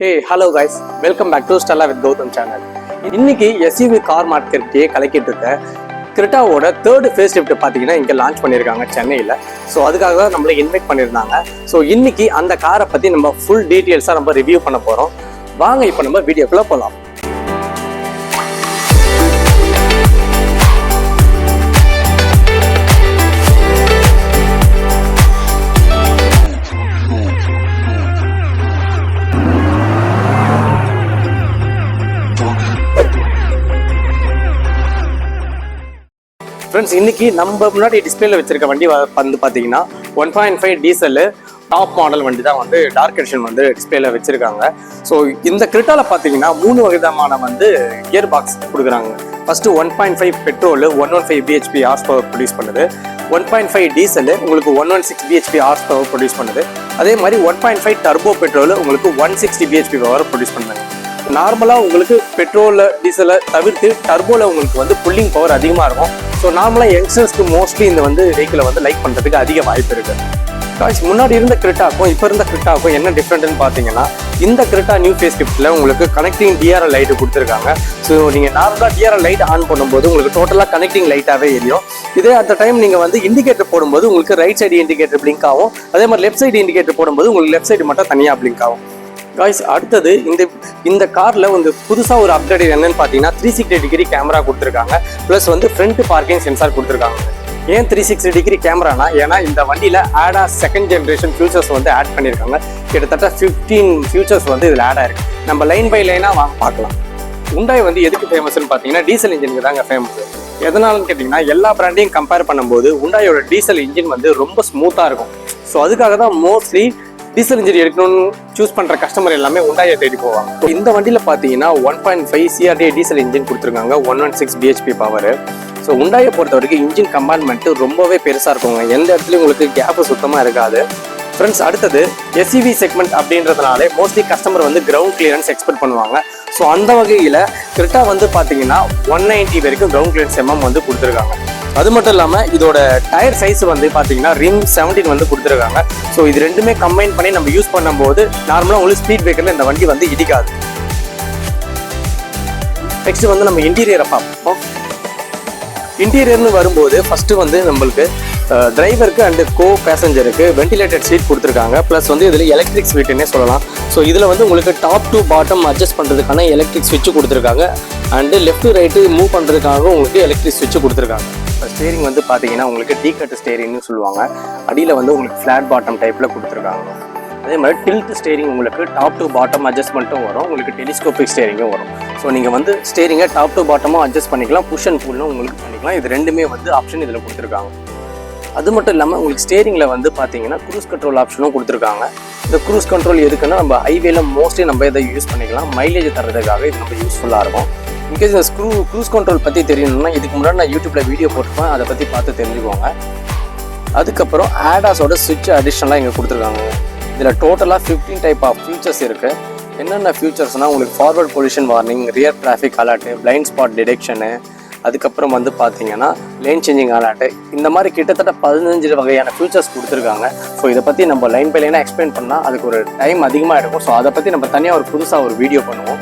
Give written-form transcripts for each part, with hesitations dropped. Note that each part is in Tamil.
Hey, hello guys. Welcome back to Stella with Gowtham channel. இன்னைக்கு SUV கார் மார்க்கெட்கே கலக்கிட்டு இருக்க கிரெட்டாவோட தேர்ட் ஃபேஸ் லிஃப்ட் பார்த்தீங்கன்னா இங்கே லான்ச் பண்ணியிருக்காங்க சென்னையில். ஸோ அதுக்காக தான் நம்மளை இன்வைட் பண்ணியிருந்தாங்க. ஸோ இன்னைக்கு அந்த காரை பற்றி நம்ம ஃபுல் டீட்டெயில்ஸாக நம்ம ரிவ்யூ பண்ண போகிறோம். வாங்க இப்போ நம்ம வீடியோக்குள்ளே போகலாம். ஃப்ரெண்ட்ஸ், இன்னைக்கு நம்ம முன்னாடி டிஸ்பிளேல வச்சிருக்க வண்டி வந்து பார்த்தீங்கன்னா 1.5 டீசல் டாப் மாடல் வண்டி தான் வந்து டார்க் எடிஷன் வந்து டிஸ்பிளேல வச்சிருக்காங்க. ஸோ இந்த கிரெட்டால பார்த்தீங்கன்னா 3 விதமான வந்து கியர் பாக்ஸ் கொடுக்குறாங்க. First 1.5 petrol 115 bhp horse power produce பண்ணுது. 1.5 டீசல் உங்களுக்கு 116 bhp ஹார்ஸ் பவர் ப்ரொடியூஸ் பண்ணுது. அதே மாதிரி 1.5 டர்போ பெட்ரோல் உங்களுக்கு 160 bhp பவர் ப்ரொடியூஸ் பண்ணுறாங்க. நார்மலாக உங்களுக்கு பெட்ரோலில் டீசலை தவிர்த்து டர்போவில் உங்களுக்கு வந்து புல்லிங் பவர் அதிகமாக இருக்கும். ஸோ நார்மலாக யங்ஸ்டர்ஸ்க்கு மோஸ்ட்லி இந்த வந்து வெஹிக்கிளை வந்து லைக் பண்ணுறதுக்கு அதிக வாய்ப்பு இருக்குது. காய்ஸ், முன்னாடி இருந்த கிரெட்டாக்கும் இப்போ இருந்த கிரெட்டாக்கும் என்ன டிஃப்ரெண்ட்னு பார்த்தீங்கன்னா, இந்த கிரெட்டா நியூ ஃபேஸ் லிஃப்ட்டில் உங்களுக்கு கனெக்டிங் டிஆர்எல் லைட்டு கொடுத்துருக்காங்க. ஸோ நீங்கள் நார்மலாக டிஆர்எல் லைட் ஆன் பண்ணும்போது உங்களுக்கு டோட்டலாக கனெக்டிங் லைட்டாகவே எரியும். இதே அட் டைம் நீங்கள் வந்து இண்டிகேட்டர் போடும்போது உங்களுக்கு ரைட் சைடு இண்டிகேட்டர் பிளிங்க் ஆகும். அதே மாதிரி லெஃப்ட் சைடு இண்டிகேட்டர் போடும்போது உங்களுக்கு லெஃப்ட் சைடு மட்டும் தனியாக பிளிங்க் ஆகும். காய்ஸ், அடுத்தது இந்த காரில் வந்து புதுசாக ஒரு அப்டேட் என்னன்னு பார்த்தீங்கன்னா 360 டிகிரி கேமரா கொடுத்துருக்காங்க. ப்ளஸ் வந்து ஃப்ரண்ட் பார்க்கிங் சென்சார் கொடுத்துருக்காங்க. ஏன் 360 டிகிரி கேமரானா, ஏன்னா இந்த வண்டியில் ஆடா செகண்ட் ஜென்ரேஷன் ஃபியூச்சர்ஸ் வந்து ஆட் பண்ணியிருக்காங்க. கிட்டத்தட்ட 15 ஃபியூச்சர்ஸ் வந்து இதில் ஆட் ஆயிருக்கு. நம்ம லைன் பை லைனாக வாங்க பார்க்கலாம். HYUNDAI வந்து எதுக்கு ஃபேமஸ்ன்னு பார்த்தீங்கன்னா டீசல் இன்ஜினுக்கு தாங்க ஃபேமஸ். எதனாலன்னு கேட்டிங்கன்னா, எல்லா பிராண்டையும் கம்பேர் பண்ணும்போது HYUNDAIயோட டீசல் இன்ஜின் வந்து ரொம்ப ஸ்மூத்தாக இருக்கும். ஸோ அதுக்காக தான் மோஸ்ட்லி டீசல் இன்ஜின் எடுக்கணும்னு சூஸ் பண்ணுற கஸ்டமர் எல்லாமே HYUNDAI தேடி போவாங்க. இந்த வண்டியில் பார்த்தீங்கன்னா 1.5 CRT டீசல் இன்ஜின் கொடுத்துருக்காங்க, 116 bhp பவர். ஸோ HYUNDAI பொறுத்த வரைக்கும் இன்ஜின் கம்பார்ட்மெண்ட்டு ரொம்பவே பெருசாக இருக்குங்க. எந்த இடத்துலையும் உங்களுக்கு கேப்பு சுத்தமாக இருக்காது. ஃப்ரெண்ட்ஸ், அடுத்தது SUV செக்மெண்ட் அப்படின்றதுனாலே மோஸ்ட்லி கஸ்டமர் வந்து கிரவுண்ட் கிளியரன்ஸ் எக்ஸ்பெக்ட் பண்ணுவாங்க. ஸோ அந்த வகையில் கிரெட்டா வந்து பார்த்தீங்கன்னா 190 வரைக்கும் கிரவுண்ட் கிளியரன்ஸ் வந்து கொடுத்துருக்காங்க. அது மட்டும் இல்லாமல் இதோட டயர் சைஸ் வந்து பார்த்தீங்கன்னா ரிம் 17 வந்து கொடுத்துருக்காங்க. ஸோ இது ரெண்டுமே கம்பைன் பண்ணி நம்ம யூஸ் பண்ணும்போது நார்மலாக உங்களுக்கு ஸ்பீட் பிரேக்கரில் இந்த வண்டி வந்து இடிக்காது. நெக்ஸ்ட் வந்து நம்ம இன்டீரியரை பார்ப்போம். இன்டீரியர்னு வரும்போது ஃபர்ஸ்ட் வந்து நம்மளுக்கு டிரைவருக்கு அண்டு கோ பேசஞ்சருக்கு வென்டிலேட்டட் சீட் கொடுத்துருக்காங்க. ப்ளஸ் வந்து இதில் எலக்ட்ரிக் ஸ்வீட்டுன்னே சொல்லலாம். ஸோ இதில் வந்து உங்களுக்கு டாப் டு பாட்டம் அட்ஜஸ்ட் பண்ணுறதுக்கான எலக்ட்ரிக் ஸ்விட்ச் கொடுத்துருக்காங்க. அண்டு லெஃப்ட் ரைட்டு மூவ் பண்ணுறதுக்காக உங்களுக்கு எலக்ட்ரிக் ஸ்விட்ச் கொடுத்துருக்காங்க. ஸ்டேரிங் வந்து பார்த்தீங்கன்னா உங்களுக்கு டீ கட் ஸ்டேரிங்னு சொல்லுவாங்க. அடியில் வந்து உங்களுக்கு ஃப்ளாட் பாட்டம் டைப்பில் கொடுத்துருக்காங்க. அதே மாதிரி டில்ட் ஸ்டேரிங் உங்களுக்கு டாப் டு பாட்டம் அட்ஜஸ்ட்மெண்ட்டும் வரும், உங்களுக்கு டெலிஸ்கோபிக் ஸ்டேரிங்கும் வரும். ஸோ நீங்கள் வந்து ஸ்டேரிங்கை டாப் டு பாட்டமும் அட்ஜஸ்ட் பண்ணிக்கலாம், புஷ் அண்ட் புல்லும் உங்களுக்கு பண்ணிக்கலாம். இது ரெண்டுமே வந்து ஆப்ஷன் இதில் கொடுத்துருக்காங்க. அது மட்டும் இல்லாமல் உங்களுக்கு ஸ்டேரிங்கில் வந்து பார்த்தீங்கன்னா க்ரூஸ் கண்ட்ரோல் ஆப்ஷனும் கொடுத்துருக்காங்க. இந்த க்ரூஸ் கண்ட்ரோல் எதுக்குன்னா, நம்ம ஹைவேல மோஸ்ட்லி நம்ம இதை யூஸ் பண்ணிக்கலாம், மைலேஜ் தரதுக்காக இது நம்ம யூஸ்ஃபுல்லாக இருக்கும். இன்கேஸ் இந்த க்ரூஸ் கண்ட்ரோல் பற்றி தெரியணும்னா இதுக்கு முன்னாடி நான் யூடியூப்பில் வீடியோ போட்டிருப்பேன், அதை பற்றி பார்த்து தெரிஞ்சுக்கோங்க. அதுக்கப்புறம் ஆடாஸோட சுவிட்ச் அடிஷ்னலாக இங்கே கொடுத்துருக்காங்க. இதில் டோட்டலாக 15 டைப் ஆஃப் ஃபியூச்சர்ஸ் இருக்குது. என்னென்ன ஃபியூச்சர்ஸ்னால் உங்களுக்கு forward collision warning, rear traffic alert, blind spot detection, அதுக்கப்புறம் வந்து பார்த்தீங்கன்னா லேன் சேஞ்சிங் அலர்ட்டு, இந்த மாதிரி கிட்டத்தட்ட 15 வகையான ஃபியூச்சர்ஸ் கொடுத்துருக்காங்க. ஸோ இதை பற்றி நம்ம லைன் பை லைனாக எக்ஸ்பிளைன் பண்ணால் அதுக்கு ஒரு டைம் அதிகமாக இருக்கும். ஸோ அதை பற்றி நம்ம தனியாக புதுசாக ஒரு வீடியோ பண்ணுவோம்.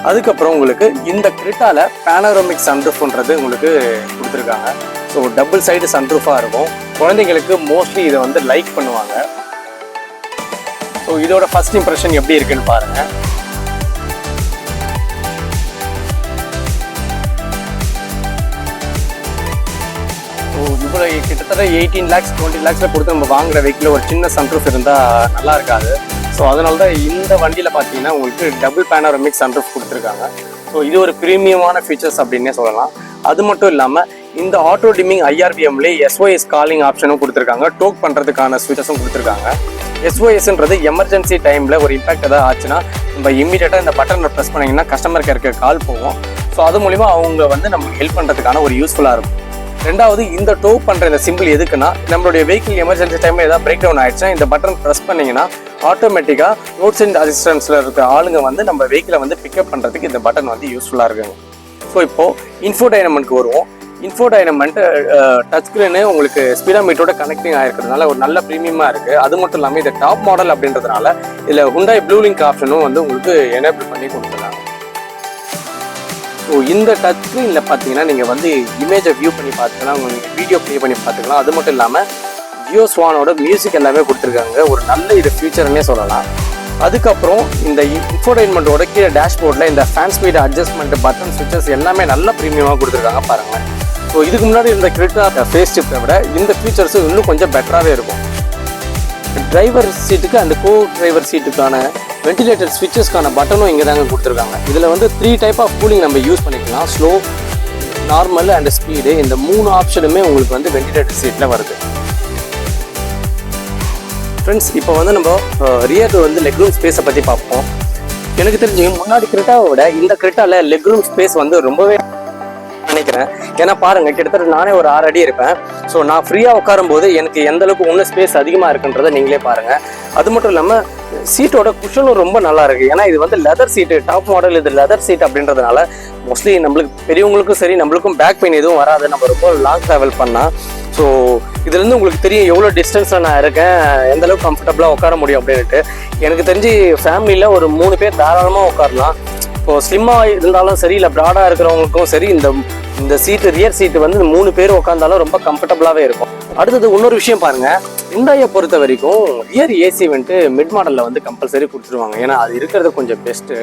அதுக்கப்புறம் உங்களுக்கு இந்த கிரெட்டால பேனரோமிக் சன்ரூஃப்ன்றது உங்களுக்கு கொடுத்துருக்காங்க. ஸோ டபுள் சைடு சன்ரூஃபாக இருக்கும். குழந்தைங்களுக்கு மோஸ்ட்லி இதை வந்து லைக் பண்ணுவாங்க. ஸோ இதோட ஃபர்ஸ்ட் இம்ப்ரெஷன் எப்படி இருக்குன்னு பாருங்க. ஸோ இவ்வளோ கிட்டத்தட்ட 18 lakhs 20 lakhs கொடுத்து நம்ம வாங்குற வெஹிக்கில் ஒரு சின்ன சன்ரூஃப் இருந்தால் நல்லா இருக்காது. ஸோ அதனால தான் இந்த வண்டியில் பார்த்தீங்கன்னா உங்களுக்கு டபுள் பேனரோமிக் சன்ரூஃப் கொடுத்துருக்காங்க. ஸோ இது ஒரு ப்ரீமியமான ஃபீச்சர்ஸ் அப்படின்னே சொல்லலாம். அது மட்டும் இல்லாமல் இந்த ஆட்டோ டிமிங் IRVMலேயே SOS காலிங் ஆப்ஷனும் கொடுத்துருக்காங்க. டோக் பண்ணுறதுக்கான ஸ்விட்சஸும் கொடுத்துருக்காங்க. SOSன்றது எமர்ஜென்சி டைமில் ஒரு இம்பாக்ட் ஏதாவது ஆச்சுன்னா நம்ம இம்மீடியட்டாக இந்த பட்டனை ப்ரெஸ் பண்ணிங்கன்னா கஸ்டமர் கேருக்கு கால் போவோம். ஸோ அது மூலிமா அவங்க வந்து நமக்கு ஹெல்ப் பண்ணுறதுக்கான ஒரு யூஸ்ஃபுல்லாக இருக்கும். ரெண்டாவது, இந்த டோக் பண்ணுற இந்த சிம்பிள் எதுக்குன்னா, நம்மளுடைய வெஹிக்கிள் எமர்ஜென்சி டைமில் ஏதாவது பிரேக் டவுன் ஆயிடுச்சுன்னா இந்த பட்டன் ப்ரெஸ் பண்ணிங்கன்னா ஆட்டோமேட்டிக்காக ரோட் சைட் அசிஸ்டன்ஸில் இருக்கிற ஆளுங்க வந்து நம்ம வெஹிக்கிளை வந்து பிக்கப் பண்ணுறதுக்கு இந்த பட்டன் வந்து யூஸ்ஃபுல்லாக இருக்குங்க. ஸோ இப்போது இன்ஃபோடைன்மெண்ட்க்கு வருவோம். இன்ஃபோடைனமெண்ட் டச் ஸ்க்ரீனு உங்களுக்கு ஸ்பீடாமீட்டரோட கனெக்டிங் ஆகிருக்கிறதுனால ஒரு நல்ல ப்ரீமியமாக இருக்குது. அது மட்டும் இல்லாமல் இது டாப் மாடல் அப்படின்றதுனால இதில் ஹுண்டாய் ப்ளூ லிங்க் ஆப்ஷனும் வந்து உங்களுக்கு எனேபிள் பண்ணி கொடுத்துருக்காங்க. ஸோ இந்த டச் ஸ்க்ரீனில் பார்த்தீங்கன்னா நீங்கள் வந்து இமேஜை வியூ பண்ணி பார்த்துக்கலாம், உங்களுக்கு வீடியோ ப்ளே பண்ணி பார்த்துக்கலாம். அது மட்டும் இல்லாமல் ஜியோ ஸ்வானோட மியூசிக் எல்லாமே கொடுத்துருக்காங்க. ஒரு நல்ல இது ஃபியூச்சர்னே சொல்லலாம். அதுக்கப்புறம் இந்த இன்ஃபோடைன்மெண்ட்டோட கீழே டேஷ்போர்டில் இந்த ஃபேன் ஸ்பீட் அட்ஜஸ்ட்மெண்ட் பட்டன் ஸ்விட்சஸ் எல்லாமே நல்ல ப்ரீமியமாக கொடுத்துருக்காங்க பாருங்கள். ஸோ இதுக்கு முன்னாடி இந்த கிரெட்டா ஃபேஸ் ஷிஃப்ட்டை விட இந்த ஃபீச்சர்ஸும் இன்னும் கொஞ்சம் பெட்டராகவே இருக்கும். டிரைவர் சீட்டுக்கு அந்த கோ டிரைவர் சீட்டுக்கான வென்டிலேட்டர் ஸ்விட்சஸ்க்கான பட்டனும் இங்கே தாங்க கொடுத்துருக்காங்க. இதில் வந்து 3 டைப் ஆஃப் கூலிங் நம்ம யூஸ் பண்ணிக்கலாம். Slow, normal and speed. இந்த 3 ஆப்ஷனுமே உங்களுக்கு வந்து வென்டிலேட்டர் சீட்டில் வருது. ஃப்ரெண்ட்ஸ், இப்போ வந்து நம்ம ரியர் வந்து லெக் ரூம் ஸ்பேஸை பற்றி பார்ப்போம். எனக்கு தெரிஞ்சு முன்னாடி கிரெட்டாவை விட இந்த கிரெட்டாவில் லெக் ரூம் ஸ்பேஸ் வந்து ரொம்பவே நினைக்கிறேன். ஏன்னா பாருங்கள், கிட்டத்தட்ட நானே ஒரு 6 அடி இருப்பேன். ஸோ நான் ஃப்ரீயாக உட்காரும் போது எனக்கு எந்த அளவுக்கு இன்னும் ஸ்பேஸ் அதிகமாக இருக்குன்றதை நீங்களே பாருங்கள். அது மட்டும் இல்லாமல் சீட்டோட குஷனும் ரொம்ப நல்லா இருக்குது. ஏன்னா இது வந்து லெதர் சீட்டு, டாப் மாடல், இது லெதர் சீட் அப்படின்றதுனால மோஸ்ட்லி நம்மளுக்கு பெரியவங்களுக்கும் சரி நம்மளுக்கும் பேக் பெயின் எதுவும் வராது நம்ம ரொம்ப லாங் ட்ராவல் பண்ணால். ஸோ இதுலேருந்து உங்களுக்கு தெரியும் எவ்வளோ டிஸ்டன்ஸில் நான் இருக்கேன், எந்த அளவுக்கு கம்ஃபர்டபுளாக உட்கார முடியும் அப்படின்ட்டு. எனக்கு தெரிஞ்சு ஃபேமிலியில் ஒரு 3 பேர் தாராளமாக உட்காரலாம். இப்போது ஸ்லிம்மாக இருந்தாலும் சரி, இல்லை ப்ராடாக இருக்கிறவங்களுக்கும் சரி, இந்த சீட்டு ரியர் சீட்டு வந்து 3 பேர் உட்காந்தாலும் ரொம்ப கம்ஃபர்டபுளாகவே இருக்கும். அடுத்தது இன்னொரு விஷயம் பாருங்கள், ஹுண்டாயை பொறுத்த வரைக்கும் ரியர் ஏசி வந்துட்டு மிட் மாடலில் வந்து கம்பல்சரி கொடுத்துருவாங்க. ஏன்னா அது இருக்கிறது கொஞ்சம் பெஸ்ட்டு.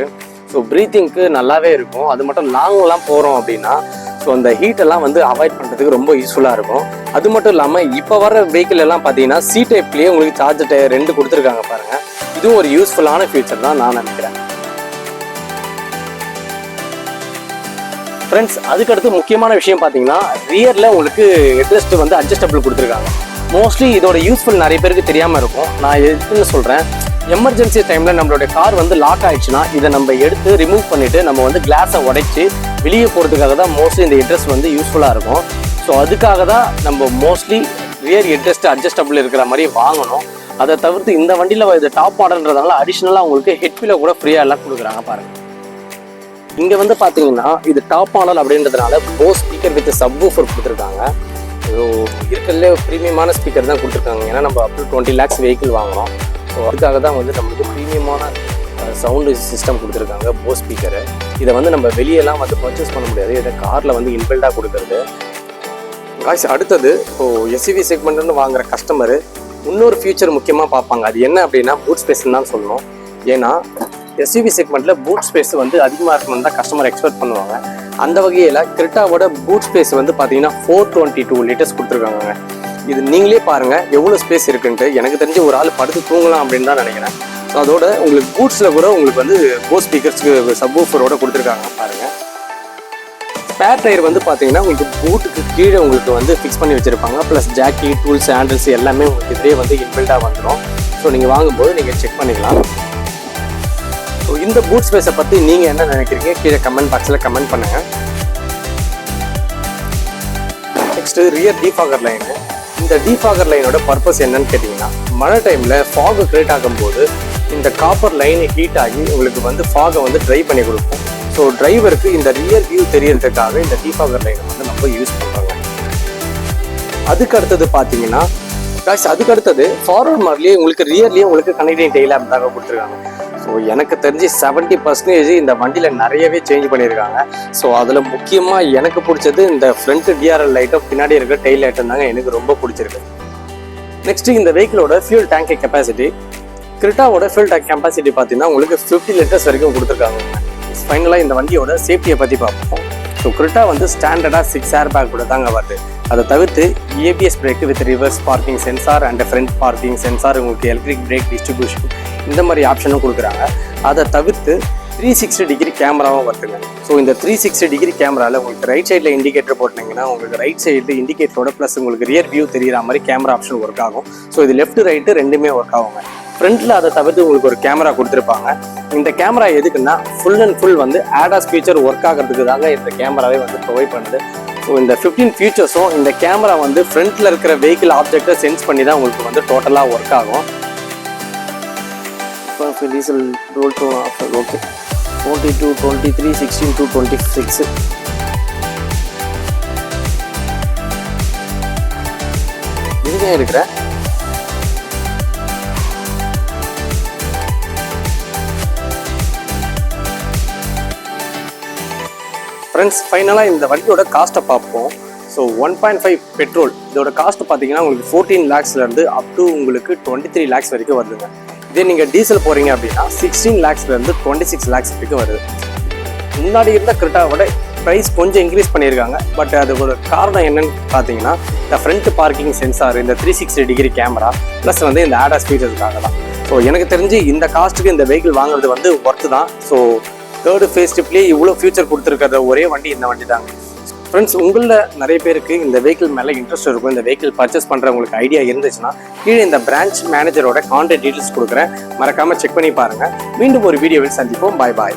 ஸோ ப்ரீத்திங்க்கு நல்லாவே இருக்கும். அது மட்டும் லாங்லாம் போகிறோம் அப்படின்னா ஸோ அந்த ஹீட்டெல்லாம் வந்து அவாய்ட் பண்ணுறதுக்கு ரொம்ப யூஸ்ஃபுல்லாக இருக்கும். அது மட்டும் இல்லாமல் இப்போ வர வெஹிக்கிள் எல்லாம் பார்த்தீங்கன்னா சி டைப்லேயே உங்களுக்கு சார்ஜர் டயர் 2 கொடுத்துருக்காங்க பாருங்கள். இதுவும் ஒரு யூஸ்ஃபுல்லான ஃபியூச்சர் தான் நான் நினைக்கிறேன். ஃப்ரெண்ட்ஸ், அதுக்கடுத்து முக்கியமான விஷயம் பார்த்தீங்கன்னா ரியரில் உங்களுக்கு ஹெட்ரெஸ்ட் வந்து அட்ஜஸ்டபிள் கொடுத்துருக்காங்க. மோஸ்ட்லி இதோட யூஸ்ஃபுல் நிறைய பேருக்கு தெரியாமல் இருக்கும். நான் எதுக்குன்னு சொல்கிறேன், எமர்ஜென்சி டைமில் நம்மளுடைய கார் வந்து லாக் ஆகிடுச்சுன்னா இதை நம்ம எடுத்து ரிமூவ் பண்ணிவிட்டு நம்ம வந்து கிளாஸை உடைச்சி வெளியே போகிறதுக்காக தான் மோஸ்ட்லி இந்த ஹெட்ரெஸ்ட் வந்து யூஸ்ஃபுல்லாக இருக்கும். ஸோ அதுக்காக தான் நம்ம மோஸ்ட்லி ரியர் ஹெட்ரெஸ்ட் அட்ஜஸ்டபிள் இருக்கிற மாதிரி வாங்கணும். அதை தவிர்த்து இந்த வண்டியில் இது டாப் மாடல்ன்றதுனால அடிஷ்னலாக உங்களுக்கு ஹெட்ஃபில கூட ஃப்ரீயாக எல்லாம் கொடுக்குறாங்க பாருங்கள். இங்கே வந்து பார்த்தீங்கன்னா இது டாப் மாடல் அப்படின்றதுனால போஸ் ஸ்பீக்கர் வித் சப்வூஃபர் கொடுத்துருக்காங்க. ஸோ இருக்கிறதுலே ப்ரீமியமான ஸ்பீக்கர் தான் கொடுத்துருக்காங்க. ஏன்னா நம்ம அப் டு 20 lakhs வெஹிக்கிள் வாங்குகிறோம். ஸோ அதுக்காக தான் வந்து நம்மளுக்கு ப்ரீமியமான சவுண்டு சிஸ்டம் கொடுத்துருக்காங்க போஸ் ஸ்பீக்கரு. இதை வந்து நம்ம வெளியெல்லாம் வந்து பர்ச்சேஸ் பண்ண முடியாது, இதை காரில் வந்து இன்பில்டாக கொடுக்குறது. அடுத்தது இப்போது எஸ்யூவி செக்மெண்ட்னு வாங்குகிற கஸ்டமரு இன்னொரு ஃபியூச்சர் முக்கியமாக பார்ப்பாங்க. அது என்ன அப்படின்னா பூட் ஸ்பேஸ்ன்னு தான் சொல்லணும். ஏன்னா எஸ்யூவி செக்மெண்ட்டில் பூட் ஸ்பேஸ் வந்து அதிகமாக இருக்கணும்னு தான் கஸ்டமர் எக்ஸ்பெக்ட் பண்ணுவாங்க. அந்த வகையில் கிரெட்டாவோட பூட் ஸ்பேஸ் வந்து பார்த்தீங்கன்னா 422 லிட்டர்ஸ் கொடுத்துருக்காங்க. இது நீங்களே பாருங்கள் எவ்வளோ ஸ்பேஸ் இருக்குன்ட்டு. எனக்கு தெரிஞ்ச ஒரு ஆள் படுத்து தூங்கலாம் அப்படின்னு தான் நினைக்கிறேன். ஸோ அதோட உங்களுக்கு பூட்ஸில் கூட உங்களுக்கு வந்து போஸ் ஸ்பீக்கர்ஸ்க்கு சப்வூஃபரோட கொடுத்துருக்காங்க பாருங்கள். ஸ்பேர் டயர் வந்து பார்த்தீங்கன்னா உங்களுக்கு பூட்டுக்கு கீழே உங்களுக்கு வந்து ஃபிக்ஸ் பண்ணி வச்சுருப்பாங்க. ப்ளஸ் ஜாக்கி, டூல்ஸ், ஹேண்டில்ஸ் எல்லாமே உங்களுக்கு இதே வந்து இன்பில்டாக வந்துடும். ஸோ நீங்கள் வாங்கும்போது நீங்கள் செக் பண்ணிக்கலாம். ஸோ இந்த பூட் ஸ்பேஸை பற்றி நீங்கள் என்ன நினைக்கிறீங்க கீழே கமெண்ட் பாக்ஸில் கமெண்ட் பண்ணுங்கள். Next rear defogger line. இந்த டீஃபாகர் லைனோட பர்பஸ் என்னன்னு கேட்டிங்கன்னா, மழை டைமில் ஃபாகு கிரியேட் ஆகும்போது இந்த காப்பர் லைன் ஹீட் ஆகி உங்களுக்கு வந்து ஃபாகை வந்து ட்ரை பண்ணி கொடுக்கும். ஸோ டிரைவருக்கு இந்த ரியர் வியூ தெரியறதுக்காக இந்த டீஃபாகர் லைனை வந்து நம்ம யூஸ் பண்ணுறாங்க. அதுக்கு அடுத்தது பார்த்தீங்கன்னா அதுக்கு அடுத்தது ஃபார்வர்ட் மாடல்லேயே உங்களுக்கு ரியர்லேயே உங்களுக்கு கனெக்டிங் டெய்ல் லேம்ப் தாங்க கொடுத்துருக்காங்க. ஸோ எனக்கு தெரிஞ்சு 70% இந்த வண்டியில் நிறையவே சேஞ்ச் பண்ணியிருக்காங்க. ஸோ அதில் முக்கியமாக எனக்கு பிடிச்சது இந்த ஃப்ரண்ட் டிஆர்எல் லைட்டும் பின்னாடி இருக்க டெய்ல் லைட்டும் தாங்க எனக்கு ரொம்ப பிடிச்சிருக்கு. நெக்ஸ்ட்டு இந்த வெஹிக்கிளோட ஃபியூல் டேங்க் கெப்பாசிட்டி. கிரெட்டாவோட ஃபியூல் டேங்க் கெப்பாசிட்டி பார்த்தீங்கன்னா உங்களுக்கு 50 லிட்டர்ஸ் வரைக்கும் கொடுத்துருக்காங்க. ஃபைனலாக இந்த வண்டியோட சேஃப்டியை பற்றி பார்ப்போம். ஸோ கிரெட்டா வந்து ஸ்டாண்டர்டாக 6 ஏர் பேக் கூட தாங்க வருது. அதை தவிர்த்து ABS brake with reverse parking sensor and front parking sensor, உங்களுக்கு எலக்ட்ரிக் பிரேக் டிஸ்ட்ரிபியூஷன் இந்த மாதிரி ஆப்ஷனும் கொடுக்குறாங்க. அதை தவிர்த்து 360 டிகிரி கேமராவும் வருதுங்க. ஸோ இந்த 360 டிகிரி கேமராவில் உங்களுக்கு ரைட் சைடில் இண்டிகேட்டர் போட்டிங்கன்னா உங்களுக்கு ரைட் சைடு இண்டிகேட்டரோட ப்ளஸ் உங்களுக்கு ரியர் வியூ தெரிகிற மாதிரி கேமரா ஆப்ஷன் ஒர்க் ஆகும். ஸோ இது லெஃப்ட் ரைட்டு ரெண்டுமே ஒர்க் ஆகுங்க. ஃப்ரண்ட்டில் அதை தவிர்த்து உங்களுக்கு ஒரு கேமரா கொடுத்துருப்பாங்க. இந்த கேமரா எதுக்குன்னா ஃபுல் அண்ட் ஃபுல் வந்து ADAS ஃபீச்சர் ஒர்க் ஆகிறதுக்கு தாங்க இந்த கேமராவே வந்து ப்ரொவைட் பண்ணுது. ஸோ இந்த 15 ஃபீச்சர்ஸும் இந்த கேமரா வந்து ஃப்ரண்ட்டில் இருக்கிற வெஹிக்கிள் ஆப்ஜெக்டை சென்ஸ் பண்ணி தான் உங்களுக்கு வந்து டோட்டலாக ஒர்க் ஆகும். Diesel roll to offer okay 22, 23, 16 to 26. பொறுமையாக இருக்கிறேன். ஃப்ரெண்ட்ஸ், ஃபைனலாக இந்த வண்டியோட காஸ்ட்டை பார்ப்போம். ஸோ 1.5 பெட்ரோல் இதோட காஸ்ட் பார்த்தீங்கன்னா உங்களுக்கு 14 லேக்ஸ்லேருந்து அப் டு உங்களுக்கு 23 லேக்ஸ் வரைக்கும் வருதுங்க. இதே நீங்கள் டீசல் போகிறீங்க அப்படின்னா 16 லேக்ஸ்லேருந்து 26 லேக்ஸ் வரைக்கும் வருது. முன்னாடி இருந்த கிரெட்டாவோட ப்ரைஸ் கொஞ்சம் இன்க்ரீஸ் பண்ணியிருக்காங்க. பட் அதோட காரணம் என்னன்னு பார்த்தீங்கன்னா இந்த ஃப்ரண்ட் பார்க்கிங் சென்சார், இந்த 360 டிகிரி கேமரா ப்ளஸ் வந்து இந்த ஆடாஸ் ஃபீச்சர்ஸ்க்காக தான். ஸோ எனக்கு தெரிஞ்சு இந்த காஸ்ட்டுக்கு இந்த வெஹிக்கிள் வாங்குறது வந்து ஒர்த்து தான். ஸோ தேர்டு ஃபேஸ் லிஃப்ட்லேயே இவ்வளோ ஃபியூச்சர் கொடுத்துருக்கிற ஒரே வண்டி இந்த வண்டி தாங்க. ஃப்ரெண்ட்ஸ், உங்களில் நிறைய பேருக்கு இந்த வெஹிக்கிள் மேலே இன்ட்ரெஸ்ட் இருக்கும். இந்த வெஹிக்கிள் பர்ச்சேஸ் பண்ணுறவங்களுக்கு ஐடியா இருந்துச்சுன்னா கீழே இந்த பிரான்ச் மேனேஜரோட கான்டாக்ட் டீட்டெயில்ஸ் கொடுக்குறேன். மறக்காமல் செக் பண்ணி பாருங்கள். மீண்டும் ஒரு வீடியோவில் சந்திப்போம். பாய் பாய்.